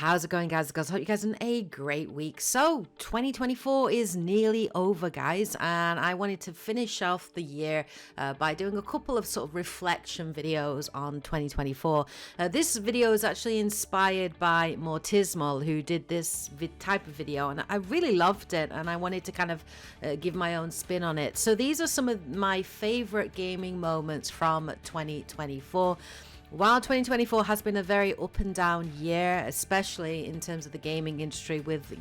How's it going, guys? I hope you guys are in a great week. So 2024 is nearly over, guys, and I wanted to finish off the year by doing a couple of sort of reflection videos on 2024. This video is actually inspired by Mortismal, who did this type of video, and I really loved it, and I wanted to kind of give my own spin on it. So these are some of my favorite gaming moments from 2024. While 2024 has been a very up and down year, especially in terms of the gaming industry with,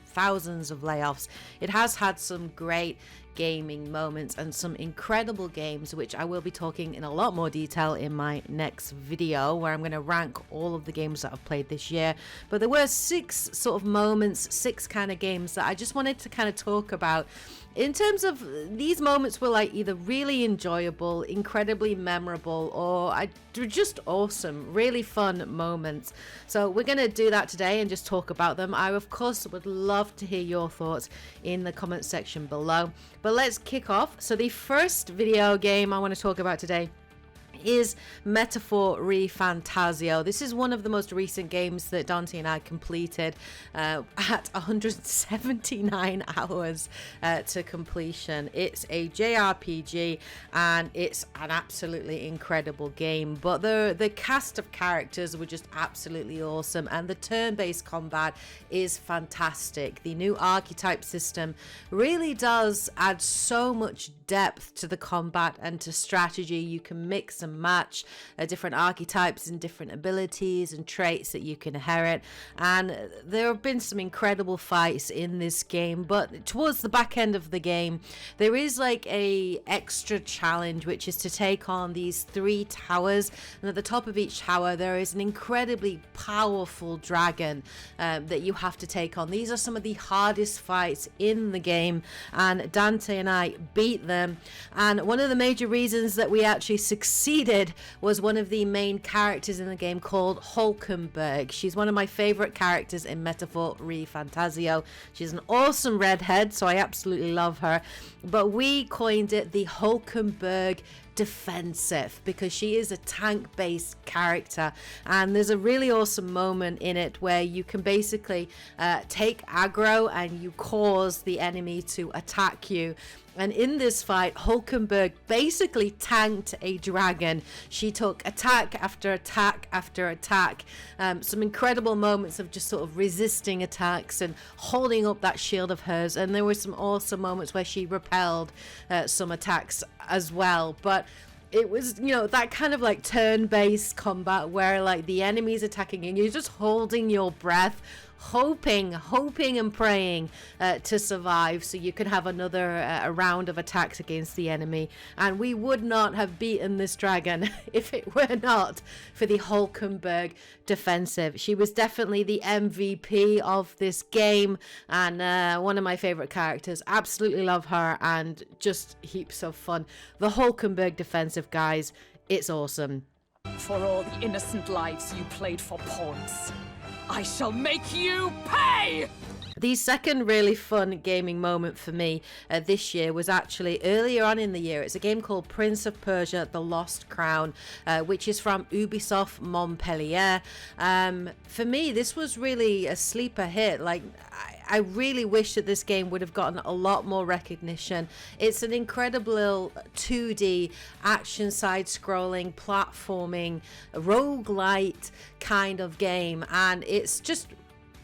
thousands of layoffs, it has had some great gaming moments and some incredible games, which I will be talking in a lot more detail in my next video, where I'm going to rank all of the games that I've played this year. But there were six sort of moments, six kind of games that I just wanted to kind of talk about. In terms of these moments were like either really enjoyable, incredibly memorable, or they're just awesome, really fun moments. So we're going to do that today and just talk about them. I, of course, would love to hear your thoughts in the comment section below. But let's kick off. So the first video game I want to talk about today is Ref Fantasia. This is one of the most recent games that Dante and I completed at 179 hours to completion. It's a JRPG and it's an absolutely incredible game, but the cast of characters were just absolutely awesome, and the turn-based combat is fantastic. The new archetype system really does add so much depth to the combat and to strategy. You can mix and match different archetypes and different abilities and traits that you can inherit, and there have been some incredible fights in this game. But towards the back end of the game, there is like a extra challenge, which is to take on these 3 towers, and at the top of each tower there is an incredibly powerful dragon that you have to take on. These are some of the hardest fights in the game, and Dante and I beat them. And one of the major reasons that we actually succeeded was one of the main characters in the game called Hulkenberg. She's one of my favorite characters in Ref Fantasia. She's an awesome redhead, so I absolutely love her. But we coined it the Hulkenberg defensive because she is a tank-based character, and there's a really awesome moment in it where you can basically take aggro and you cause the enemy to attack you. And in this fight, Hulkenberg basically tanked a dragon. She took attack after attack after attack. Some incredible moments of just sort of resisting attacks and holding up that shield of hers. And there were some awesome moments where she repelled some attacks as well. But it was, that kind of like turn-based combat where like the enemy's attacking and you're just holding your breath, hoping and praying to survive so you can have another a round of attacks against the enemy. And we would not have beaten this dragon if it were not for the Hulkenberg defensive. She was definitely the MVP of this game, and one of my favorite characters. Absolutely love her, and just heaps of fun. The Hulkenberg defensive, guys, it's awesome. For all the innocent lives you played for pawns, I shall make you pay! The second really fun gaming moment for me this year was actually earlier on in the year. It's a game called Prince of Persia: The Lost Crown, which is from Ubisoft Montpellier. For me, this was really a sleeper hit. Like, I really wish that this game would have gotten a lot more recognition. It's an incredible 2D action side-scrolling platforming roguelite kind of game, and it's just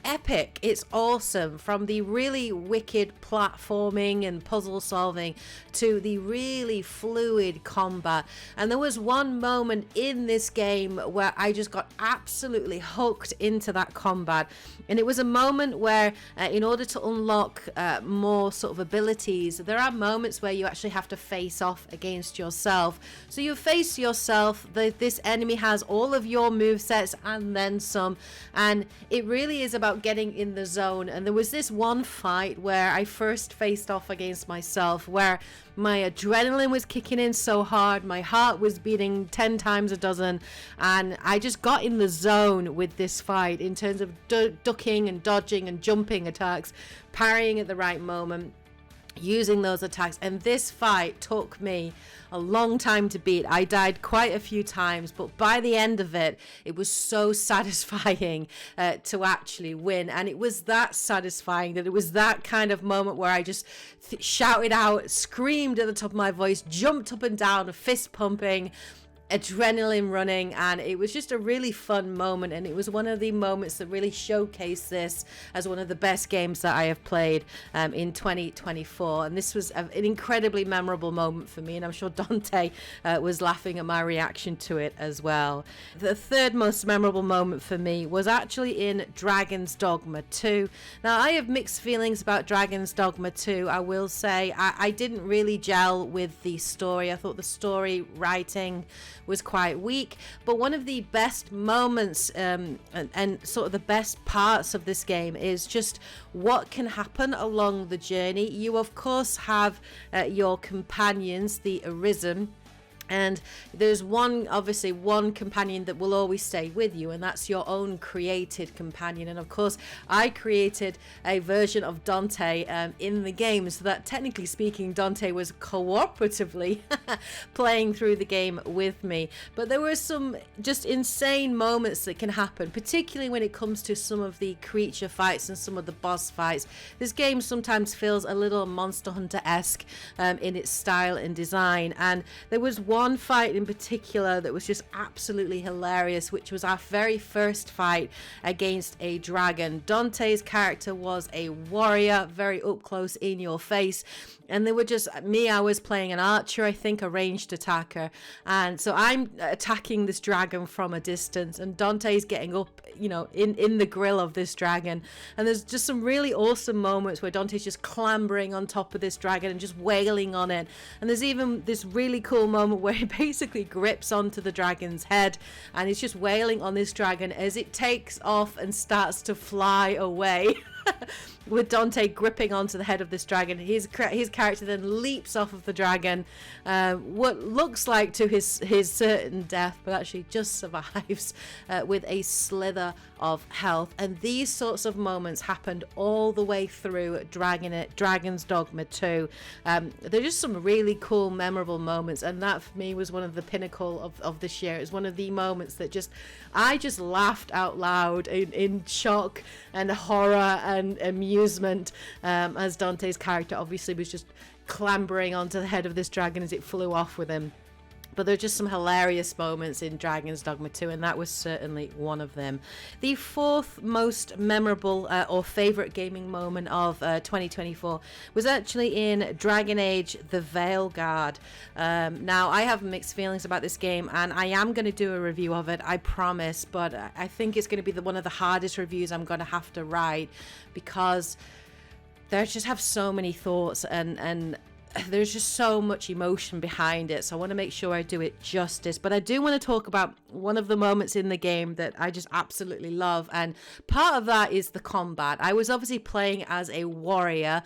epic. It's awesome, from the really wicked platforming and puzzle solving to the really fluid combat. And there was one moment in this game where I just got absolutely hooked into that combat, and it was a moment where in order to unlock more sort of abilities, there are moments where you actually have to face off against yourself. So you face yourself, this enemy has all of your movesets and then some, and it really is about getting in the zone. And there was this one fight where I first faced off against myself, where my adrenaline was kicking in so hard, my heart was beating 10 times a dozen, and I just got in the zone with this fight in terms of ducking and dodging and jumping attacks, parrying at the right moment. using those attacks. And this fight took me a long time to beat. I died quite a few times, but by the end of it, it was so satisfying to actually win. And it was that satisfying that it was that kind of moment where I just shouted out, screamed at the top of my voice, jumped up and down, fist pumping, adrenaline running, and it was just a really fun moment. And it was one of the moments that really showcased this as one of the best games that I have played in 2024. And this was an incredibly memorable moment for me, and I'm sure Dante was laughing at my reaction to it as well. The third most memorable moment for me was actually in Dragon's Dogma 2. Now, I have mixed feelings about Dragon's Dogma 2. I will say I didn't really gel with the story. I thought the story writing was quite weak, but one of the best moments and sort of the best parts of this game is just what can happen along the journey. You of course have your companions, the Arisen, and there's obviously one companion that will always stay with you, and that's your own created companion. And of course, I created a version of Dante in the game, so that technically speaking, Dante was cooperatively playing through the game with me. But there were some just insane moments that can happen, particularly when it comes to some of the creature fights and some of the boss fights. This game sometimes feels a little Monster Hunter-esque in its style and design, and there was one fight in particular that was just absolutely hilarious, which was our very first fight against a dragon. Dante's character was a warrior, very up close in your face, and they were just I was playing an archer, I think, a ranged attacker, and so I'm attacking this dragon from a distance, and Dante's getting up, you know, in the grill of this dragon, and there's just some really awesome moments where Dante's just clambering on top of this dragon and just wailing on it. And there's even this really cool moment where he basically grips onto the dragon's head, and he's just wailing on this dragon as it takes off and starts to fly away. With Dante gripping onto the head of this dragon, his character then leaps off of the dragon, what looks like to his certain death, but actually just survives with a slither of health. And these sorts of moments happened all the way through Dragon's Dogma 2. They're just some really cool, memorable moments, and that for me was one of the pinnacle of this year. It was one of the moments that I just laughed out loud in shock and horror and amusement, as Dante's character obviously was just clambering onto the head of this dragon as it flew off with him. But there are just some hilarious moments in Dragon's Dogma 2, and that was certainly one of them. The fourth most memorable or favorite gaming moment of 2024 was actually in Dragon Age The Veilguard. Now, I have mixed feelings about this game, and I am going to do a review of it, I promise, but I think it's going to be one of the hardest reviews I'm going to have to write, because they just have so many thoughts and there's just so much emotion behind it, so I want to make sure I do it justice. But I do want to talk about one of the moments in the game that I just absolutely love, and part of that is the combat. I was obviously playing as a warrior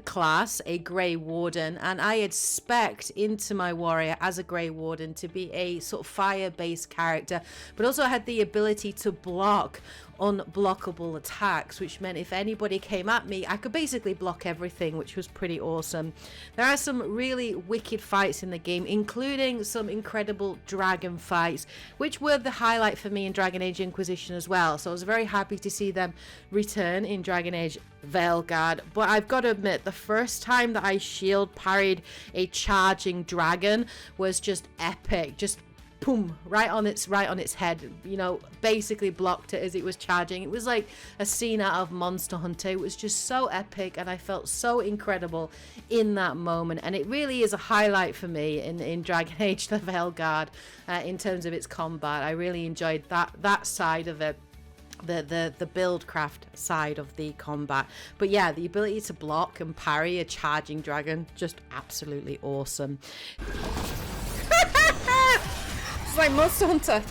class, a Grey Warden, and I had spec'd into my warrior as a Grey Warden to be a sort of fire-based character, but also had the ability to block unblockable attacks, which meant if anybody came at me, I could basically block everything, which was pretty awesome. There are some really wicked fights in the game, including some incredible dragon fights, which were the highlight for me in Dragon Age Inquisition as well. So I was very happy to see them return in Dragon Age Veilguard. But I've got to admit, the first time that I shield parried a charging dragon was just epic. Just boom, right on its head, you know, basically blocked it as it was charging. It was like a scene out of Monster Hunter. It was just so epic, and I felt so incredible in that moment, and it really is a highlight for me in Dragon Age The Veilguard in terms of its combat. I really enjoyed that side of it, the buildcraft side of the combat. But yeah, the ability to block and parry a charging dragon, just absolutely awesome. It's like Monster Hunter.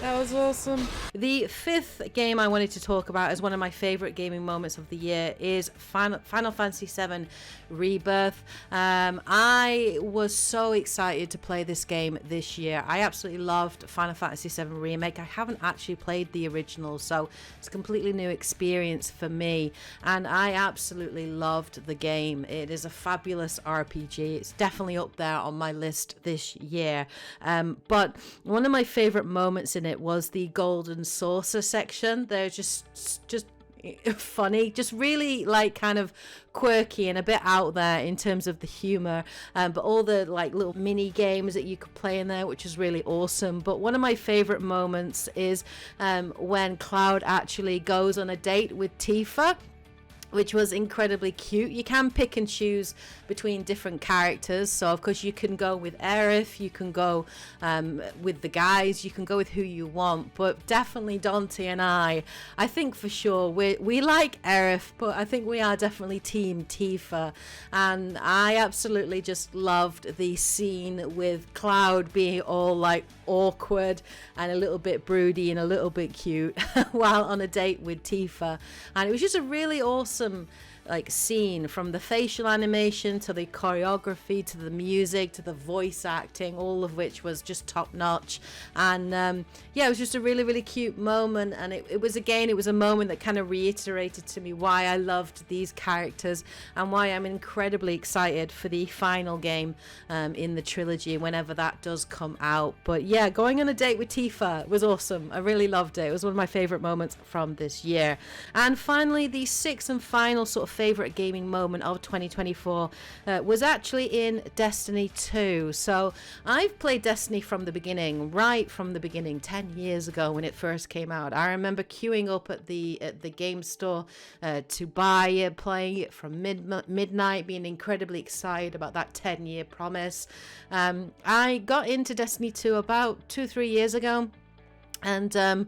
That was awesome. The fifth game I wanted to talk about as one of my favorite gaming moments of the year is Final Fantasy VII Rebirth. I was so excited to play this game this year. I absolutely loved Final Fantasy VII Remake. I haven't actually played the original, so it's a completely new experience for me, and I absolutely loved the game. It is a fabulous RPG. It's definitely up there on my list this year. But one of my favorite moments in it was the Golden Saucer section. They're just funny, just really like kind of quirky and a bit out there in terms of the humor, but all the like little mini games that you could play in there, which is really awesome. But one of my favorite moments is when Cloud actually goes on a date with Tifa, which was incredibly cute. You can pick and choose between different characters. So, of course, you can go with Aerith, you can go with the guys, you can go with who you want. But definitely Dante and I think for sure we like Aerith, but I think we are definitely Team Tifa. And I absolutely just loved the scene with Cloud being all like awkward and a little bit broody and a little bit cute while on a date with Tifa. And it was just a really awesome like scene, from the facial animation to the choreography to the music to the voice acting, all of which was just top notch. And yeah, it was just a really, really cute moment. And it was a moment that kind of reiterated to me why I loved these characters and why I'm incredibly excited for the final game in the trilogy whenever that does come out. But yeah, going on a date with Tifa was awesome. I really loved it. It was one of my favorite moments from this year. And finally, the sixth and final sort of favorite gaming moment of 2024 was actually in Destiny 2. So I've played Destiny from the beginning, right from the beginning, 10 years ago when it first came out. I remember queuing up at the game store to buy it, playing it from midnight, being incredibly excited about that 10-year promise. I got into Destiny 2 about 2-3 years ago, and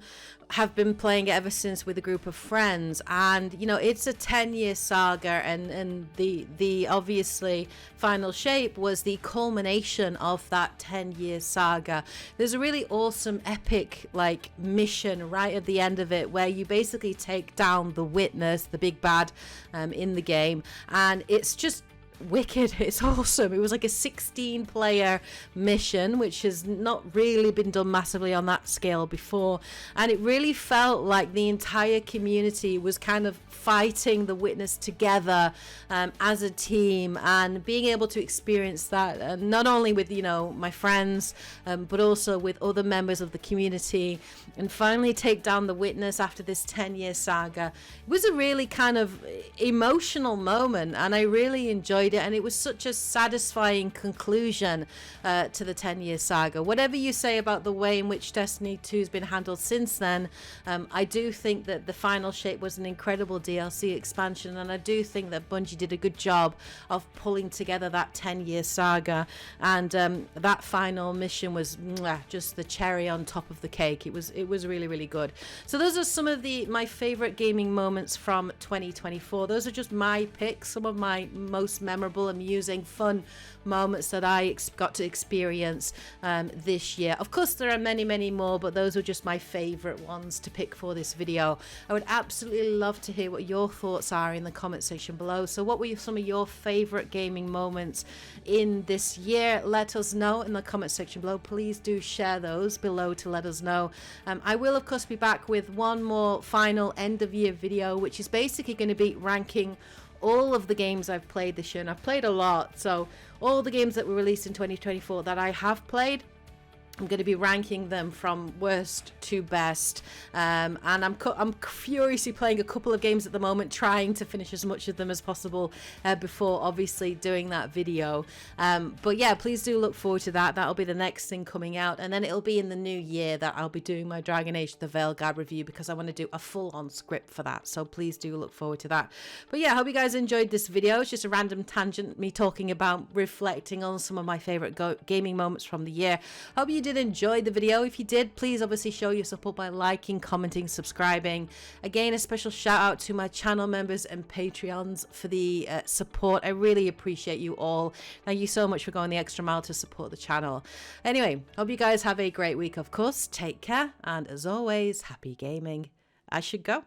have been playing it ever since with a group of friends. And you know, it's a 10-year saga, and the obviously final shape was the culmination of that 10-year saga. There's a really awesome epic like mission right at the end of it where you basically take down the Witness, the big bad in the game, and it's just wicked. It's awesome. It was like a 16-player mission, which has not really been done massively on that scale before, and it really felt like the entire community was kind of fighting the Witness together as a team, and being able to experience that not only with, you know, my friends, but also with other members of the community, and finally take down the Witness after this 10-year saga. It was a really kind of emotional moment, and I really enjoyed it, and it was such a satisfying conclusion to the 10-year saga. Whatever you say about the way in which Destiny 2 has been handled since then, I do think that the final shape was an incredible DLC expansion, and I do think that Bungie did a good job of pulling together that 10-year saga, and that final mission was just the cherry on top of the cake. It was really, really good. So those are some of my favorite gaming moments from 2024. Those are just my picks, some of my most memorable, amusing, fun moments that I got to experience this year. Of course, there are many, many more, but those were just my favorite ones to pick for this video. I would absolutely love to hear what your thoughts are in the comment section below. So what were some of your favorite gaming moments in this year? Let us know in the comment section below. Please do share those below to let us know. I will, of course, be back with one more final end of year video, which is basically going to be ranking all of the games I've played this year, and I've played a lot. So all the games that were released in 2024 that I have played, I'm going to be ranking them from worst to best, and I'm furiously playing a couple of games at the moment, trying to finish as much of them as possible before obviously doing that video. But yeah, please do look forward to that. That'll be the next thing coming out, and then it'll be in the new year that I'll be doing my Dragon Age the Veilguard review, because I want to do a full-on script for that. So please do look forward to that. But yeah, I hope you guys enjoyed this video. It's just a random tangent, me talking about reflecting on some of my favorite gaming moments from the year. Hope you did enjoy the video. If you did, please obviously show your support by liking, commenting, subscribing. Again, a special shout out to my channel members and Patreons for the support. I really appreciate you all. Thank you so much for going the extra mile to support the channel. Anyway, hope you guys have a great week, of course. Take care, and as always, happy gaming. I should go.